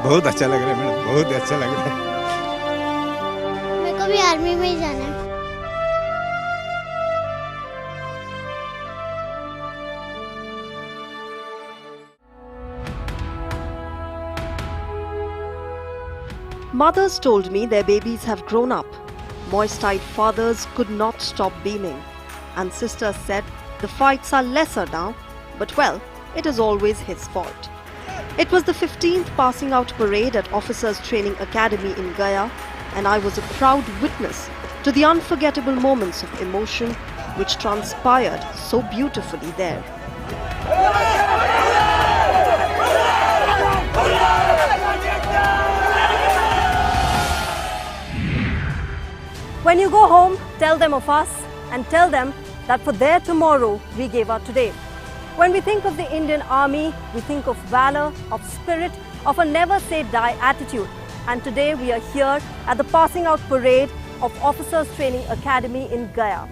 बहुत अच्छा लग रहा है मैडम, बहुत अच्छा लग रहा है। मेरे को भी आर्मी में ही जाना है। Mothers told me their babies have grown up. Moist-eyed fathers could not stop beaming. And sisters said the fights are lesser now, but well, it is always his fault. It was the 15th passing out parade at Officers Training Academy in Gaya, and I was a proud witness to the unforgettable moments of emotion which transpired so beautifully there. When you go home, tell them of us and tell them that for their tomorrow, we gave our today. When we think of the Indian Army, we think of valor, of spirit, of a never say die attitude. And today we are here at the passing out parade of Officers Training Academy in Gaya.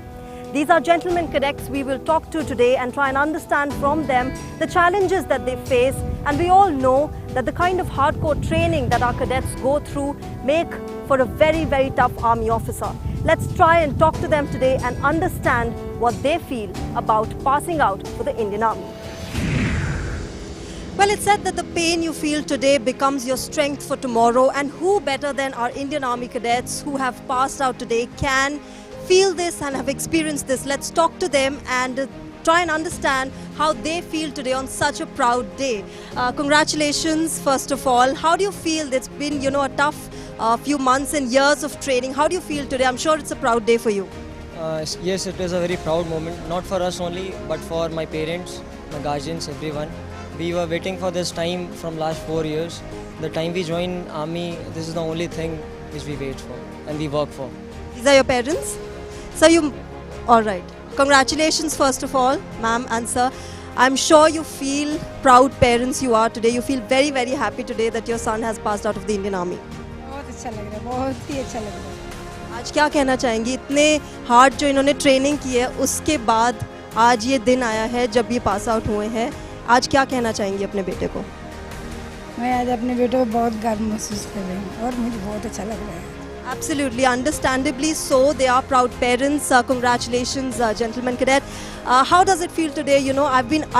These are gentlemen cadets we will talk to today and try and understand from them the challenges that they face. And we all know that the kind of hardcore training that our cadets go through make for a very, very tough army officer. Let's try and talk to them today and understand what they feel about passing out for the Indian Army. Well, it's said that the pain you feel today becomes your strength for tomorrow, and who better than our Indian Army cadets who have passed out today can feel this and have experienced this. Let's talk to them and try and understand how they feel today on such a proud day. Congratulations, first of all. How do you feel? It's been, a tough few months and years of training. How do you feel today? I'm sure it's a proud day for you. Yes, it is a very proud moment, not for us only, but for my parents, my guardians, everyone. We were waiting for this time from last 4 years. The time we joined army, this is the only thing which we wait for and we work for. These are your parents? So all right. Congratulations, first of all, ma'am and sir. I'm sure you feel proud parents you are today. You feel very, very happy today that your son has passed out of the Indian Army. बहुत अच्छा लग रहा है, बहुत ही अच्छा लग रहा है। आज क्या कहना चाहेंगी? इतने हार्ड जो इन्होंने ट्रेनिंग की है, उसके बाद आज ये दिन आया है जब ये पास आउट हुए हैं। आज क्या कहना चाहेंगी अपने बेटे को? मैं आज अपने बेटे को बहुत गर्व महसूस कर रही हूँ और मुझे बहुत अच्छा लग रहा है। Absolutely, understandably so. They are proud parents. Congratulations, gentlemen cadet. How does it feel today?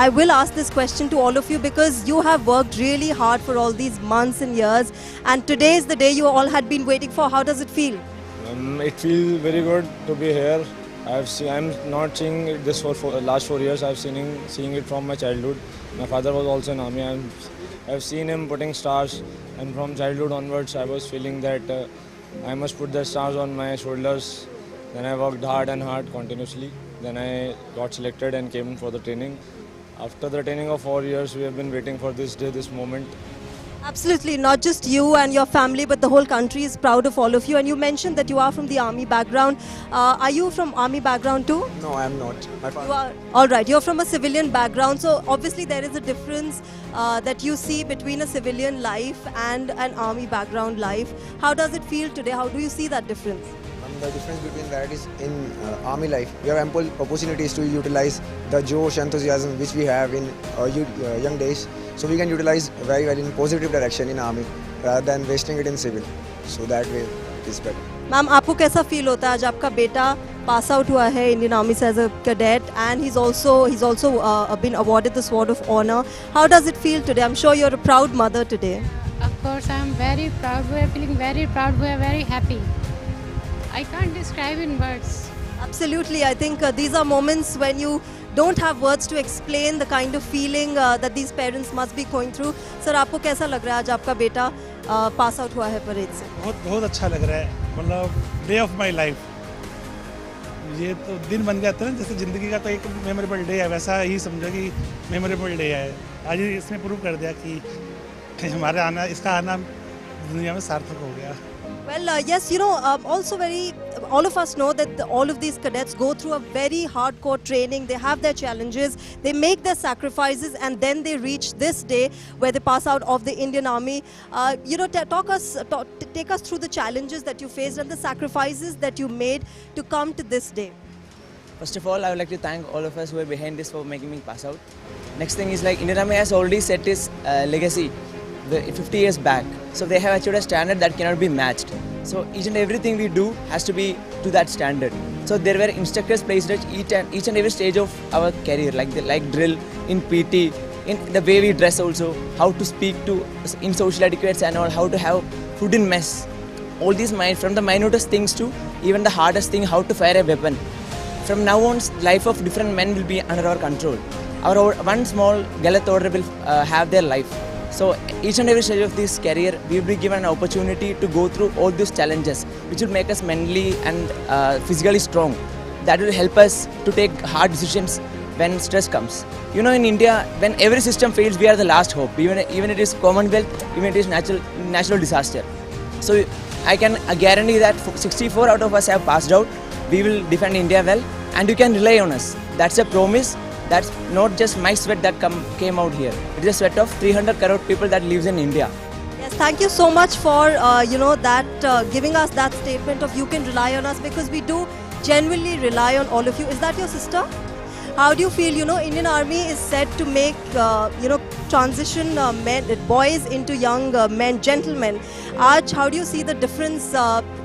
I will ask this question to all of you because you have worked really hard for all these months and years, and today is the day you all had been waiting for. How does it feel? It feels very good to be here. I'm not seeing this for last 4 years. Seeing it from my childhood. My father was also in army. I've seen him putting stars, and from childhood onwards, I was feeling that I must put the stars on my shoulders. Then I worked hard continuously. Then I got selected and came for the training. After the training of 4 years, we have been waiting for this day, this moment. Absolutely, not just you and your family, but the whole country is proud of all of you. And you mentioned that you are from the army background. Are you from army background too? No, I am not. You are, all right, you're from a civilian background. So obviously there is a difference that you see between a civilian life and an army background life. How does it feel today? How do you see that difference? The difference between that is in army life, we have ample opportunities to utilize the josh, enthusiasm which we have in young days. So we can utilize very well in positive direction in army rather than wasting it in civil. So that way it is better. Ma'am, आपको कैसा feel होता है आज आपका बेटा पास out हुआ है Indian army से as a cadet and he's also been awarded the sword of honor. How does it feel today? I'm sure you're a proud mother today. Of course, I'm very proud. We are feeling very proud. We are very happy. I can't describe in words. Absolutely, I think these are moments when you don't have words to explain the kind of feeling that these parents must be going through. Sir, आपको कैसा लग रहा है आज आपका बेटा पास out हुआ है परेड से? बहुत अच्छा लग रहा है, मतलब डे ऑफ माय लाइफ। ये तो दिन बन गया था ना, जैसे ज़िंदगी का तो एक मेमोरेबल डे है, वैसा ही समझो कि मेमोरेबल डे है। आज इसने प्रूव कर दिया कि इसका आना दुनिया में सार्थक हो गया। Well, yes, also all of us know that all of these cadets go through a very hardcore training. They have their challenges, they make their sacrifices, and then they reach this day where they pass out of the Indian Army. Take us through the challenges that you faced and the sacrifices that you made to come to this day. First of all, I would like to thank all of us who are behind this for making me pass out. Next thing is Indian Army has already set its legacy 50 years back. So they have achieved a standard that cannot be matched. So each and everything we do has to be to that standard. So there were instructors placed at each and every stage of our career, like drill, in PT, in the way we dress also, how to speak to in social etiquettes and all, how to have food in mess. All these from the minutest things to even the hardest thing, how to fire a weapon. From now on, life of different men will be under our control. Our one small Galat order will have their life. So each and every stage of this career, we will be given an opportunity to go through all these challenges, which will make us mentally and physically strong. That will help us to take hard decisions when stress comes. You know, in India, when every system fails, we are the last hope. Even it is Commonwealth, even it is natural disaster. So I can guarantee that 64 out of us have passed out. We will defend India well, and you can rely on us. That's a promise. That's not just my sweat that came out here. It is a sweat of 300 crore people that lives in India. Yes, thank you so much for giving us that statement of you can rely on us, because we do genuinely rely on all of you. Is that your sister? How do you feel? You know, Indian Army is said to make transition boys into young men, gentlemen. Aj, how do you see the difference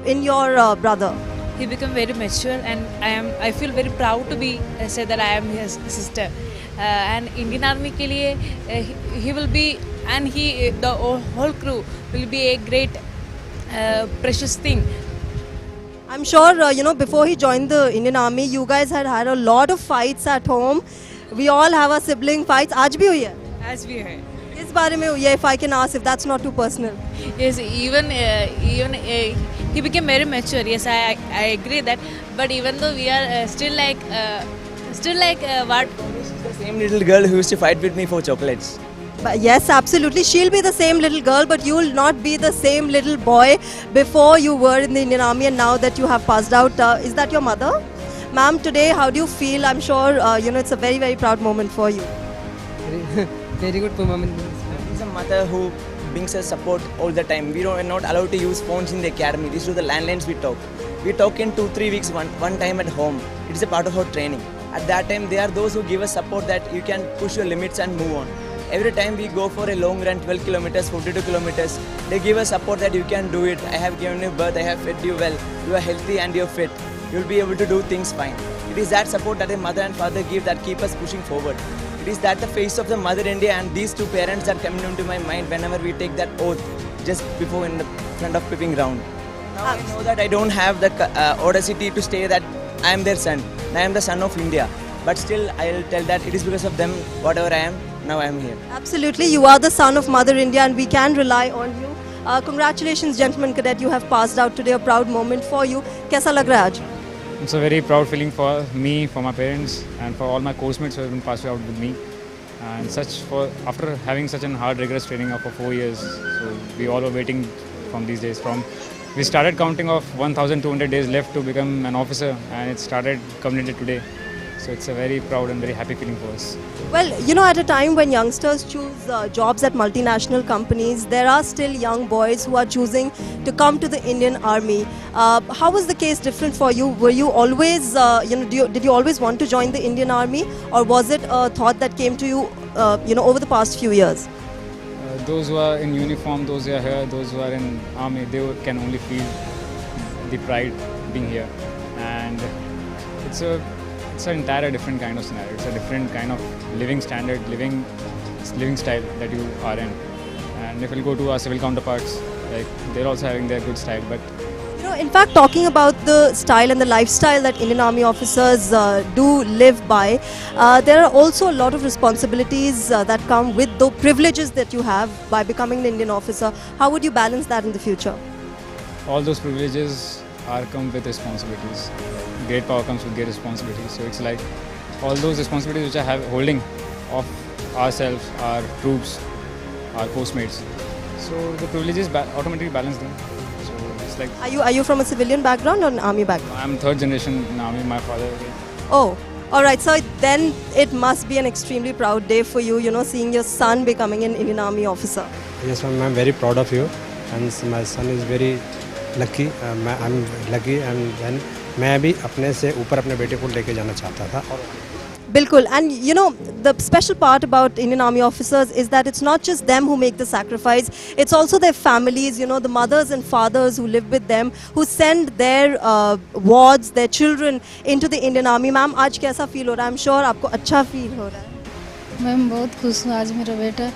in your brother? He became very mature, and I feel very proud to be say that I am his sister. And Indian Army ke liye he will be, and the whole crew will be a great precious thing. I'm sure before he joined the Indian Army, you guys had a lot of fights at home. We all have our sibling fights. आज भी हुई है? As we heard. किस बारे में हुई है? If I can ask, if that's not too personal. Yes, even he became very mature. Yes, I agree that. But even though we are still like what? The same little girl who used to fight with me for chocolates. But yes, absolutely. She'll be the same little girl, but you'll not be the same little boy before you were in the Indian Army and now that you have passed out. Is that your mother? Ma'am, today, how do you feel? I'm sure, it's a very, very proud moment for you. Very good moment. She's a mother who brings us support all the time. We are not allowed to use phones in the academy. These are the landlines we talk. We talk in 2-3 weeks, one time at home. It is a part of our training. At that time, there are those who give us support that you can push your limits and move on. Every time we go for a long run, 12 kilometers, 42 kilometers, they give us support that you can do it. I have given you birth, I have fed you well, you are healthy and you are fit. You will be able to do things fine. It is that support that a mother and father give that keep us pushing forward. It is that the face of the Mother India and these two parents that come into my mind whenever we take that oath just before in the front of Pipping Ground. Now I know that I don't have the audacity to say that I am their son. I am the son of India. But still, I will tell that it is because of them, whatever I am, now I am here. Absolutely, you are the son of Mother India and we can rely on you. Congratulations, gentlemen cadet, you have passed out today, a proud moment for you. Kaisa lag raha hai aaj? It's a very proud feeling for me, for my parents, and for all my coachmates who have been passed out with me. And after having such a hard, rigorous training for 4 years, so we all were waiting from these days. We started counting off 1,200 days left to become an officer, and it started culminated today. So it's a very proud and very happy feeling for us. Well, at a time when youngsters choose jobs at multinational companies, there are still young boys who are choosing to come to the Indian Army. How was the case different for you? Were you always, did you always want to join the Indian Army, or was it a thought that came to you, over the past few years? Those who are in uniform, those who are here, those who are in army, they can only feel the pride being here, and it's an entire different kind of scenario. It's a different kind of living standard, living style that you are in. And if we'll go to our civil counterparts, they're also having their good style. But in fact, talking about the style and the lifestyle that Indian Army officers do live by, there are also a lot of responsibilities that come with the privileges that you have by becoming an Indian officer. How would you balance that in the future? All those privileges come with responsibilities. Great power comes with great responsibilities. So it's like all those responsibilities which I have holding of ourselves, our troops, our postmates. So the privileges automatically balance them. So it's like. Are you from a civilian background or an army background? I'm third generation in army. My father. Oh, all right. So then it must be an extremely proud day for you. Seeing your son becoming an Indian Army officer. Yes, ma'am. I'm very proud of you, and my son is very lucky. I'm lucky, and then मैं भी अपने से ऊपर अपने बेटे को लेके जाना चाहता था. Bilkul. And you know, the special part about Indian Army officers is that it's not just them who make the sacrifice, it's also their families, you know, the mothers and fathers who live with them, who send their wards, their children into the Indian Army. Ma'am, आज कैसा feel हो रहा है? I'm sure आपको अच्छा feel हो रहा है. मैम बहुत खुश हूँ, आज मेरा बेटा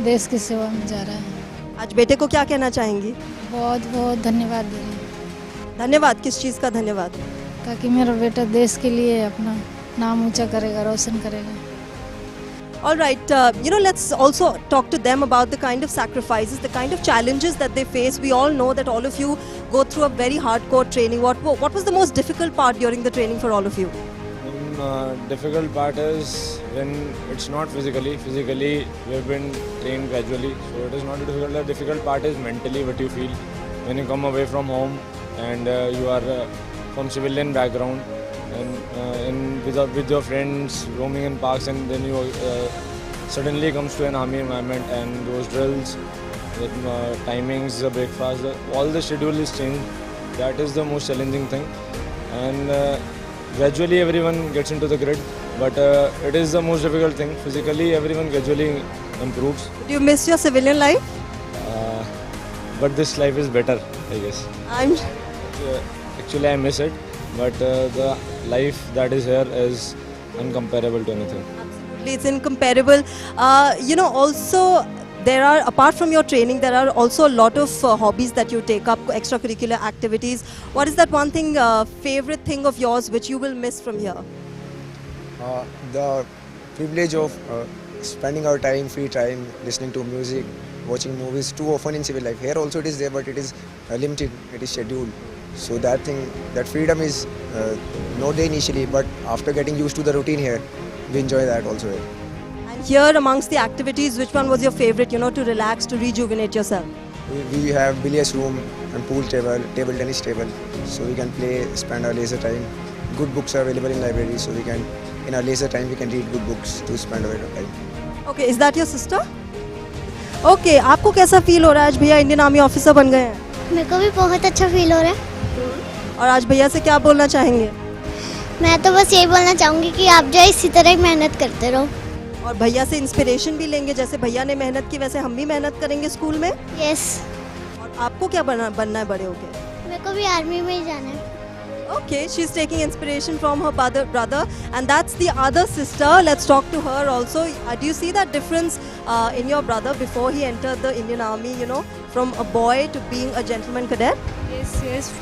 देश की सेवा में जा रहा है. आज बेटे को क्या कहना चाहेंगी? बहुत बहुत धन्यवाद दे रही हूँ. धन्यवाद, किस चीज़ का धन्यवाद? ताकि मेरा बेटा देश के लिए अपना नाम ऊंचा करेगा, रोशन करेगा. All right, you know, let's also talk to them about the kind of sacrifices, the kind of challenges that they face. We all know that all of you go through a very hardcore training. What was the most difficult part during the training for all of you? Difficult part is when it's not physically. Physically, we have been trained gradually, so it is not difficult. The difficult part is mentally what you feel when you come away from home and you are from civilian background. And with your friends roaming in parks, and then you suddenly comes to an army environment, and those drills, the timings, the breakfast, all the schedule is changed. That is the most challenging thing, and gradually everyone gets into the grid, but it is the most difficult thing. Physically everyone gradually improves. Do you miss your civilian life? But this life is better, I guess. Actually I miss it, but the life that is here is incomparable to anything. Absolutely, it's incomparable. You know, also there are, apart from your training, there are also a lot of hobbies that you take up, extracurricular activities. What is that one thing, favorite thing of yours which you will miss from here? The privilege of spending our time, free time, listening to music, watching movies too often in civil life. Here also it is there, but it is limited, it is scheduled. So that thing, that freedom is not there initially, but after getting used to the routine here, we enjoy that also here. And here amongst the activities, which one was your favorite, you know, to relax, to rejuvenate yourself? We have billiards room and pool table, table tennis table, so we can play, spend our leisure time. Good books are available in libraries, so we can, in our leisure time, we can read good books to spend our time. Okay, is that your sister? Okay, आपको कैसा feel हो रहा है आज भैया Indian army officer बन गए हैं? मेरे को भी बहुत अच्छा फील हो रहा है. और आज भैया से क्या बोलना चाहेंगे? मैं तो बस यही बोलना चाहूँगी कि आप जो है इसी तरह मेहनत करते रहो. और भैया से इंस्पिरेशन भी लेंगे, जैसे भैया ने मेहनत की वैसे हम भी मेहनत करेंगे स्कूल में. यस. और आपको क्या बनना है बड़े होके? मेरे को भी आर्मी में ही जाना है. Okay, she's taking inspiration from her brother, and that's the other sister. Let's talk to her also. Do you see that difference in your brother before he entered the Indian Army, you know, from a boy to being a gentleman cadet? Yes.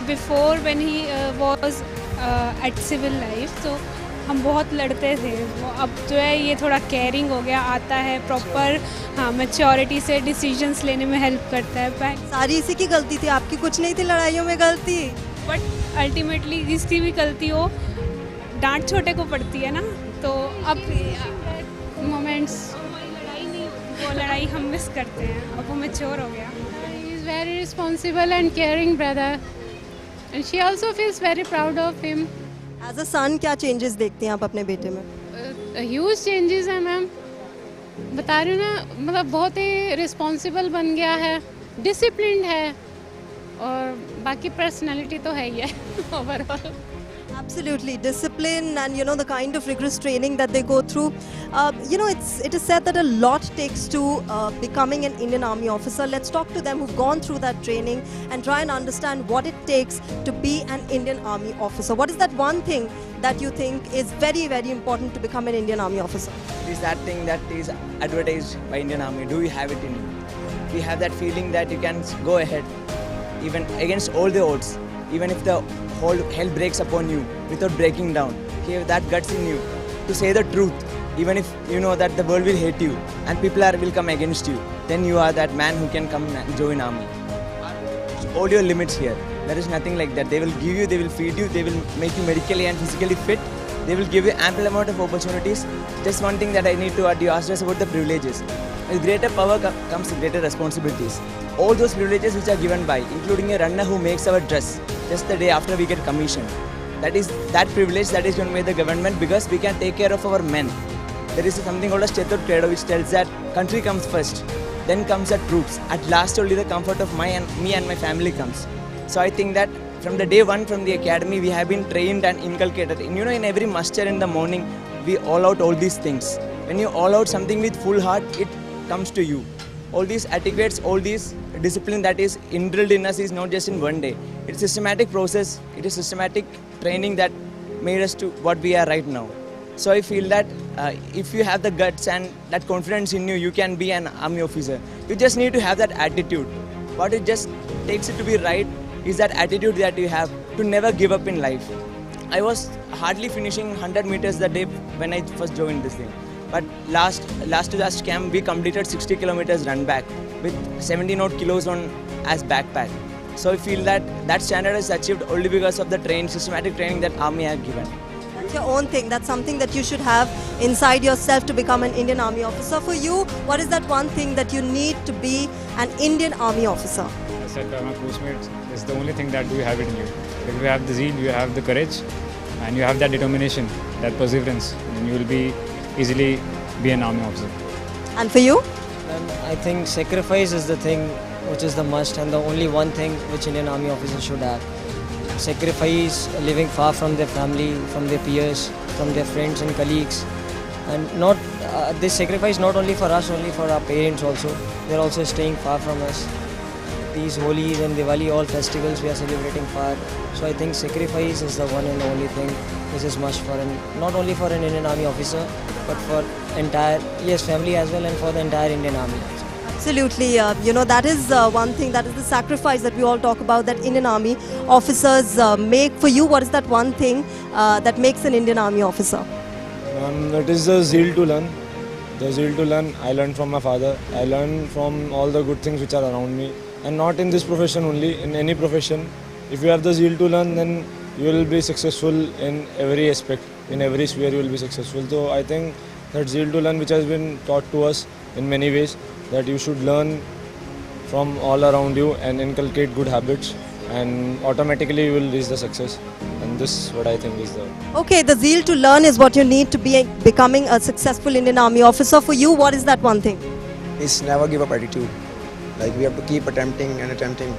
Before when he was at civil life, so हम बहुत लड़ते थे. वो अब जो है ये थोड़ा केयरिंग हो गया, आता है प्रॉपर, हाँ मैच्योरिटी से डिसीजंस लेने में हेल्प करता है. सारी इसी की गलती थी, आपकी कुछ नहीं थी लड़ाइयों में गलती. बट अल्टीमेटली जिसकी भी गलती हो, डांट छोटे को पड़ती है ना, तो अब मोमेंट्स वो लड़ाई हम मिस करते हैं. अब वो मैच्योर हो गया. He is very responsible and caring brother, and she also feels very proud of him. As a son क्या चेंजेस देखते हैं आप अपने बेटे में? ह्यूज चेंजेस हैं मैम, बता रही हूँ ना, मतलब बहुत ही रिस्पॉन्सिबल बन गया है, डिसिप्लिन्ड है, और बाकी पर्सनालिटी तो है ही है overall. Absolutely, discipline and you know the kind of rigorous training that they go through. You know, it is said that a lot takes to becoming an Indian Army officer. Let's talk to them who've gone through that training and try and understand what it takes to be an Indian Army officer. What is that one thing that you think is very, very important to become an Indian Army officer? It is that thing that is advertised by Indian Army. Do you have it in you? Do you have that feeling that you can go ahead, even against all the odds, even if the whole hell breaks upon you, without breaking down? You have that guts in you to say the truth, even if you know that the world will hate you and people will come against you. Then you are that man who can come and join army. All your limits here. There is nothing like that. They will give you, they will feed you, they will make you medically and physically fit. They will give you ample amount of opportunities. Just one thing that I need to add, you asked us about the privileges. With greater power comes greater responsibilities. All those privileges which are given by, including a runner who makes our dress just the day after we get commissioned. That privilege that is given by the government, because we can take care of our men. There is something called a Chetur Credo which tells that country comes first, then comes the troops. At last only the comfort of me and my family comes. So I think that from the day one from the academy, we have been trained and inculcated. And you know, in every muster in the morning, we all out all these things. When you all out something with full heart, it comes to you. All these etiquettes, all these discipline that is indrilled in us is not just in one day. It's a systematic process. It is systematic training that made us to what we are right now. So I feel that if you have the guts and that confidence in you, you can be an army officer. You just need to have that attitude. What it just takes it to be right is that attitude that you have to never give up in life. I was hardly finishing 100 meters the day when I first joined this thing. But last to last camp, we completed 60 kilometers run back with 17 odd kilos on as backpack. So I feel that that standard is achieved only because of the systematic training that Army have given. That's your own thing. That's something that you should have inside yourself to become an Indian Army officer. For you, what is that one thing that you need to be an Indian Army officer? I said my postmates, it's the only thing that you have it in you. If you have the zeal, you have the courage, and you have that determination, that perseverance, then you will be easily be an army officer. And for you? And I think sacrifice is the thing which is the must and the only one thing which Indian Army officers should have. Sacrifice living far from their family, from their peers, from their friends and colleagues. And not this sacrifice not only for us, only for our parents also. They're also staying far from us. These Holi's and Diwali, all festivals we are celebrating far. So I think sacrifice is the one and only thing which is must for not only for an Indian Army officer, but for entire family as well and for the entire Indian Army. Absolutely, that is one thing, that is the sacrifice that we all talk about that Indian Army officers make. For you, what is that one thing that makes an Indian Army officer? It is the zeal to learn. The zeal to learn, I learned from my father. I learned from all the good things which are around me. And not in this profession only, in any profession. If you have the zeal to learn, then you will be successful in every aspect. In every sphere you will be successful. So I think that zeal to learn which has been taught to us in many ways, that you should learn from all around you and inculcate good habits, and automatically you will reach the success. And this is what I think is the... Okay, the zeal to learn is what you need to be becoming a successful Indian Army officer. For you, what is that one thing? It's never give up attitude. Like we have to keep attempting and attempting.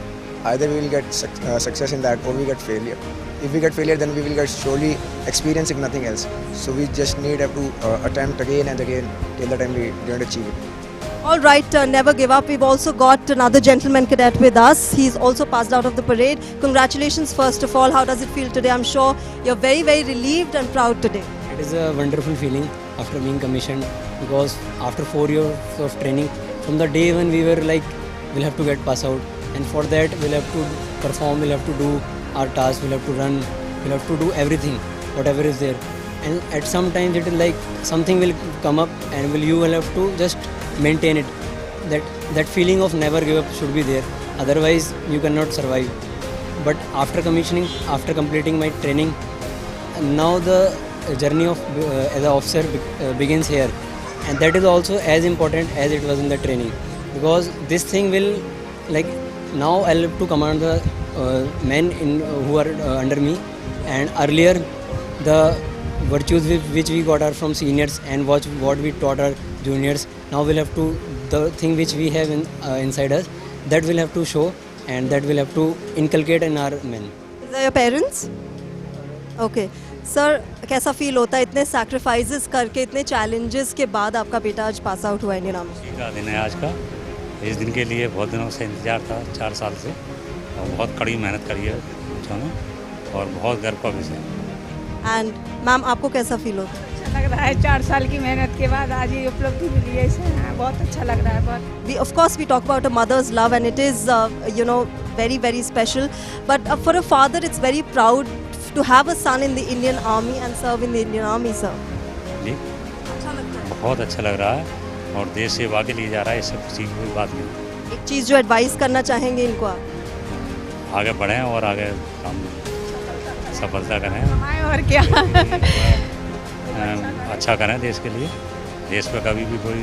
Either we will get success in that or we get failure. If we get failure, then we will get surely experiencing nothing else. So we just need to attempt again and again till the time we don't achieve it. All right, never give up. We've also got another gentleman cadet with us. He's also passed out of the parade. Congratulations, first of all. How does it feel today? I'm sure you're very, very relieved and proud today. It is a wonderful feeling after being commissioned, because after 4 years of training, from the day when we were like, we'll have to get pass out, and for that we'll have to perform, we'll have to do our tasks, we'll have to run, we'll have to do everything, whatever is there. And at some times it is like something will come up and you will have to just maintain it. That feeling of never give up should be there, otherwise you cannot survive. But after commissioning, after completing my training, now the journey of as an officer begins here, and that is also as important as it was in the training, because this thing will, like, now I'll have to command the men who are under me, and earlier the virtues which we got are from seniors and what we taught our juniors. Now we'll have to, the thing which we have inside us, that we'll have to show, and that we'll have to inculcate in our men. Is that your parents? Okay. Sir, कैसा feel होता है इतने sacrifices करके, इतने challenges के बाद आपका बेटा आज पास आउट हुआ है इंडियन आर्मी? का दिन है आज का। इस दिन के लिए बहुत दिनों से इंतजार था, 4 साल से, और बहुत कड़ी मेहनत करी है बच्चों ने, और बहुत गर्व का विषय है। एंड मैम, आपको कैसा फील होता है? अच्छा लग रहा है, 4 साल की मेहनत के बाद आज ये उपलब्धि मिली है, इसे बहुत अच्छा लग रहा है। बहुत We, of course, we talk about a mother's love, and it is, very, very special. But for a father, it's very proud to have a son in the Indian Army and serve in the Indian Army, sir. जी, अच्छा लगता है? बहुत अच्छा लग रहा है, और देश सेवा के लिए जा रहा है, इससे खुशी की कोई बात नहीं। एक चीज़ जो एडवाइस करना चाहेंगे इनको आप? आगे बढ़ें और आगे काम सफलता करें, और क्या अच्छा करें देश के लिए, देश पर कभी भी कोई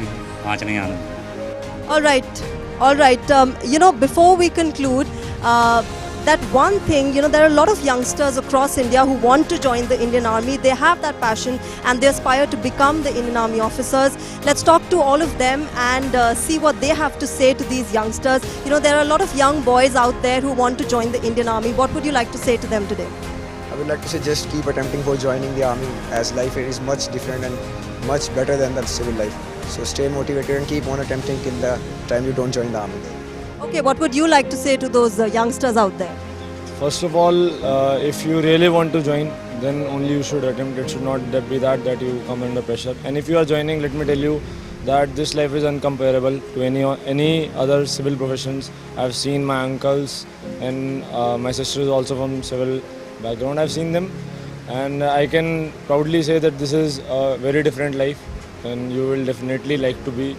आँच नहीं आना। All right. Before we conclude, that one thing, there are a lot of youngsters across India who want to join the Indian Army. They have that passion and they aspire to become the Indian Army officers. Let's talk to all of them and see what they have to say to these youngsters. There are a lot of young boys out there who want to join the Indian Army. What would you like to say to them today? I would like to say just keep attempting for joining the army, as life is much different and much better than the civil life. So stay motivated and keep on attempting till the time you don't join the army. Okay, what would you like to say to those youngsters out there? First of all, if you really want to join, then only you should attempt. It should not be that you come under pressure. And if you are joining, let me tell you that this life is uncomparable to any other civil professions. I've seen my uncles and my sister is also from civil background. I've seen them and I can proudly say that this is a very different life, and you will definitely like to be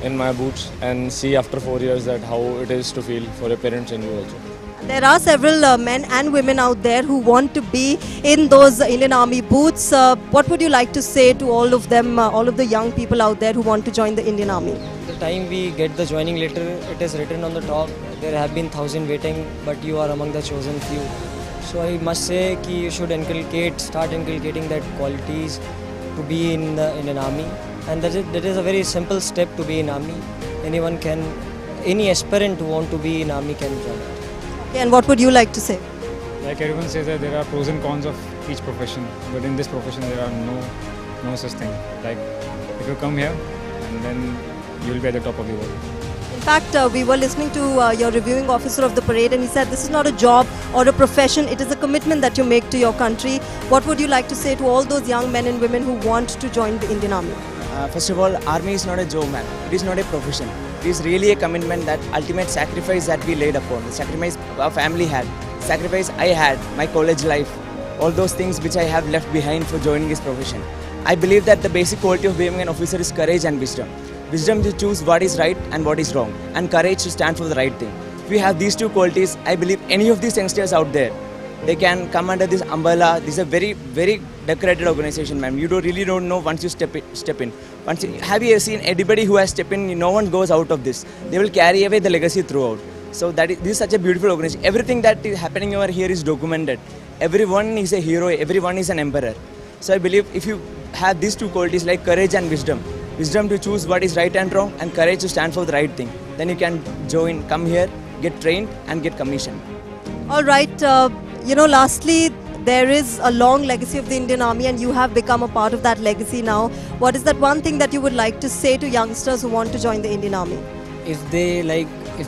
in my boots and see after 4 years that how it is to feel for your parents and you also. There are several men and women out there who want to be in those Indian Army boots. What would you like to say to all of them, all of the young people out there who want to join the Indian Army? The time we get the joining letter, it is written on the top. There have been 1,000 waiting, but you are among the chosen few. So I must say that you should start inculcating that qualities to be in the Indian Army. And that is a very simple step to be in army. Any aspirant who want to be in army can join it. Okay, and what would you like to say? Like everyone says that there are pros and cons of each profession, but in this profession there are no such thing. Like if you come here and then you will be at the top of the world. In fact, we were listening to your reviewing officer of the parade and he said this is not a job or a profession, it is a commitment that you make to your country. What would you like to say to all those young men and women who want to join the Indian Army? First of all, army is not a job, man. It is not a profession. It is really a commitment, that ultimate sacrifice that we laid upon. The sacrifice our family had, sacrifice I had, my college life, all those things which I have left behind for joining this profession. I believe that the basic quality of being an officer is courage and wisdom. Wisdom to choose what is right and what is wrong, and courage to stand for the right thing. If we have these two qualities, I believe any of these youngsters out there, they can come under this umbrella. This is a very, very decorated organization, man. You really don't know once you step in. Have you ever seen anybody who has stepped in? No one goes out of this. They will carry away the legacy throughout. So this is such a beautiful organization. Everything that is happening over here is documented. Everyone is a hero. Everyone is an emperor. So I believe if you have these two qualities like courage and wisdom to choose what is right and wrong, and courage to stand for the right thing, then you can join, come here, get trained and get commissioned. All right. Lastly, there is a long legacy of the Indian Army and you have become a part of that legacy now. What is that one thing that you would like to say to youngsters who want to join the Indian Army? If they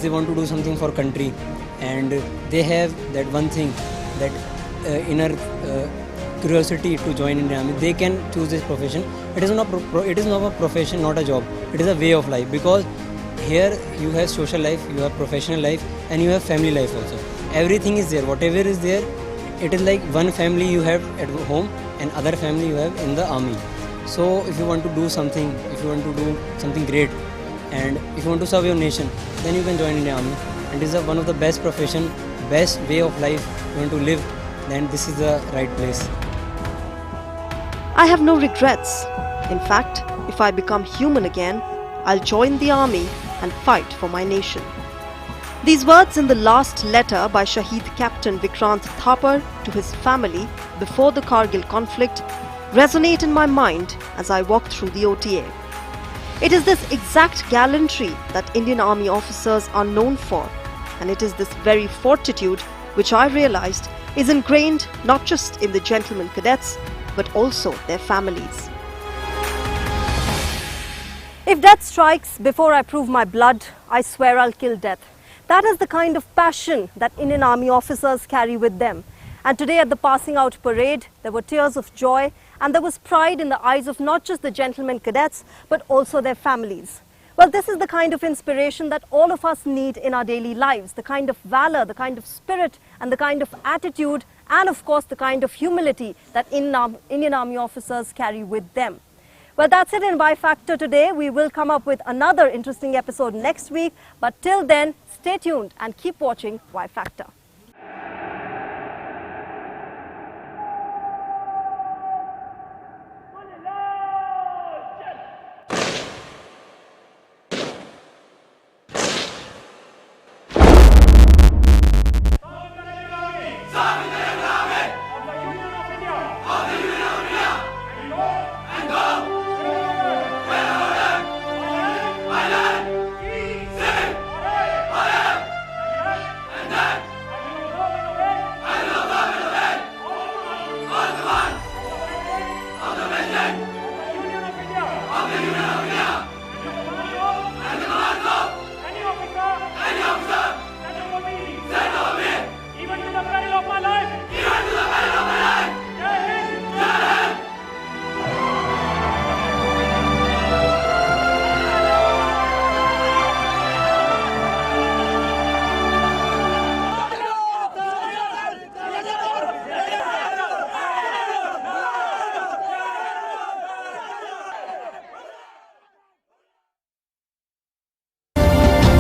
want to do something for country and they have that one thing, that inner curiosity to join Indian Army, they can choose this profession. It is not a profession, not a job. It is a way of life, because here you have social life, you have professional life and you have family life also. Everything is there. Whatever is there, it is like one family you have at home and other family you have in the army. So if you want to do something, if you want to do something great, and if you want to serve your nation, then you can join Indian Army. And it is one of the best profession, best way of life you want to live, then this is the right place. I have no regrets. In fact, if I become human again, I'll join the army and fight for my nation. These words in the last letter by Shaheed Captain Vikrant Thapar to his family before the Kargil conflict resonate in my mind as I walk through the OTA. It is this exact gallantry that Indian Army officers are known for, and it is this very fortitude which I realized is ingrained not just in the gentlemen cadets but also their families. If death strikes before I prove my blood, I swear I'll kill death. That is the kind of passion that Indian Army officers carry with them. And today at the passing out parade, there were tears of joy and there was pride in the eyes of not just the gentlemen cadets, but also their families. Well, this is the kind of inspiration that all of us need in our daily lives, the kind of valor, the kind of spirit and the kind of attitude and of course the kind of humility that Indian Army officers carry with them. Well, that's it in Y Factor today. We will come up with another interesting episode next week. But till then, stay tuned and keep watching Y Factor.